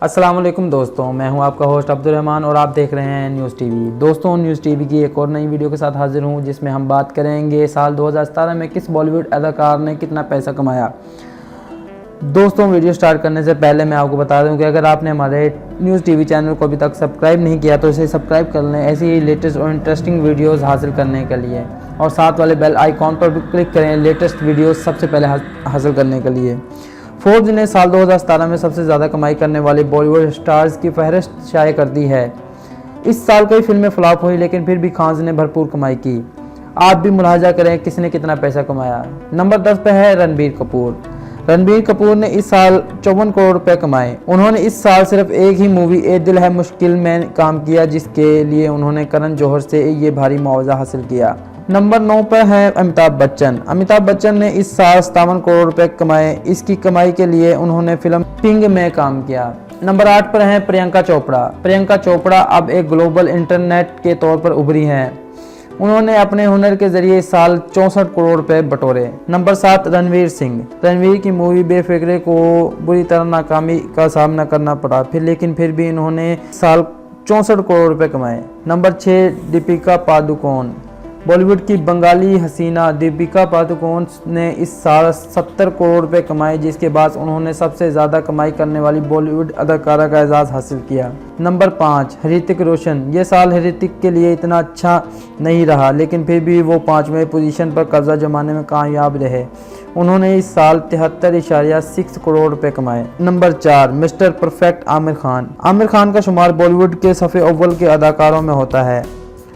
अस्सलाम वालेकुम दोस्तों, मैं हूं आपका होस्ट अब्दुल रहमान और आप देख रहे हैं न्यूज़ टीवी। दोस्तों, न्यूज़ टीवी की एक और नई वीडियो के साथ हाजिर हूं जिसमें हम बात करेंगे साल 2017 में किस बॉलीवुड अदाकार ने कितना पैसा कमाया। दोस्तों, वीडियो स्टार्ट करने से पहले मैं आपको बता दूं कि अगर आपने हमारे न्यूज़ टीवी चैनल को अभी तक सब्सक्राइब नहीं किया तो इसे सब्सक्राइब कर लें ऐसी ही लेटेस्ट और इंटरेस्टिंग वीडियोज़ हासिल करने के लिए, और साथ वाले बेल आइकॉन पर भी क्लिक करें लेटेस्ट वीडियोज़ सबसे पहले हासिल करने के लिए। फोर्ब्स ने साल 2017 में सबसे ज़्यादा कमाई करने वाले बॉलीवुड स्टार्स की फहरिस्त शाये कर दी है। इस साल कई फिल्में फ्लॉप हुई लेकिन फिर भी खान ने भरपूर कमाई की। आप भी मुलाहाजा करें किसने कितना पैसा कमाया। नंबर 10 पे है रणबीर कपूर। रणबीर कपूर ने इस साल 54 करोड़ रुपए कमाए। उन्होंने इस साल सिर्फ एक ही मूवी ए दिल है मुश्किल में काम किया, जिसके लिए उन्होंने करण जौहर से ये भारी मुआवजा हासिल किया। नंबर 9 पर है अमिताभ बच्चन। अमिताभ बच्चन ने इस साल 57 करोड़ रुपए कमाए। इसकी कमाई के लिए उन्होंने फिल्म पिंग में काम किया। नंबर 8 पर है प्रियंका चोपड़ा। प्रियंका चोपड़ा अब एक ग्लोबल इंटरनेट के तौर पर उभरी हैं। उन्होंने अपने हुनर के जरिए इस साल 64 करोड़ रुपए बटोरे। नंबर 7 रणवीर सिंह। रणवीर की मूवी बेफिक्रे को बुरी तरह नाकामी का सामना करना पड़ा, फिर भी इन्होंने साल 64 करोड़ रुपए कमाए। नंबर 6 दीपिका पादुकोण। बॉलीवुड की बंगाली हसीना दीपिका पादुकोण ने इस साल 70 करोड़ रुपए कमाए, जिसके बाद उन्होंने सबसे ज़्यादा कमाई करने वाली बॉलीवुड अदाकारा का एजाज़ हासिल किया। नंबर 5 ऋतिक रोशन। ये साल ऋतिक के लिए इतना अच्छा नहीं रहा, लेकिन फिर भी वो 5वें पोजीशन पर कब्जा जमाने में कामयाब रहे। उन्होंने इस साल 73.6 करोड़ रुपए कमाए। Number 4 mister perfect Aamir Khan. Aamir Khan का शुमार बॉलीवुड के सफ़े अव्वल के अदाकारों में होता है।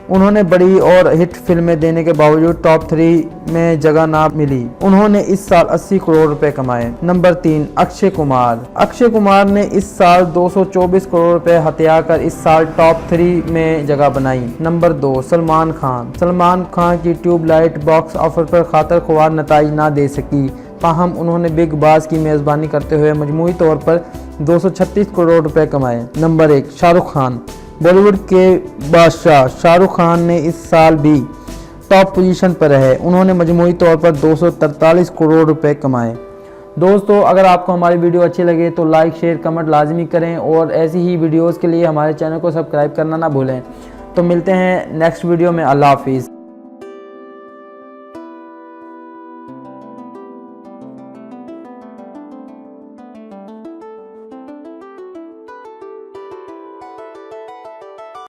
उन्होंने बड़ी और हिट फिल्में देने के बावजूद टॉप 3 में जगह ना मिली। उन्होंने इस साल 80 करोड़ रुपए कमाए। नंबर 3 अक्षय कुमार। अक्षय कुमार ने इस साल 224 करोड़ रुपए हथिया कर इस साल टॉप 3 में जगह बनाई। नंबर 2 सलमान खान। सलमान खान की ट्यूबलाइट बॉक्स ऑफिस पर खातर खुवार नताइज ना दे सकी, ताहम उन्होंने बिग बॉस की मेज़बानी करते हुए मजमूई तौर पर 236 करोड़ रुपए कमाए। नंबर 1 शाहरुख खान। बॉलीवुड के बादशाह शाहरुख खान ने इस साल भी टॉप पोजीशन पर रहे। उन्होंने मजमूई तौर पर 243 करोड़ रुपए कमाए। दोस्तों, अगर आपको हमारी वीडियो अच्छी लगे तो लाइक शेयर कमेंट लाजमी करें, और ऐसी ही वीडियोस के लिए हमारे चैनल को सब्सक्राइब करना ना भूलें। तो मिलते हैं नेक्स्ट वीडियो में। अल्लाह हाफिज़।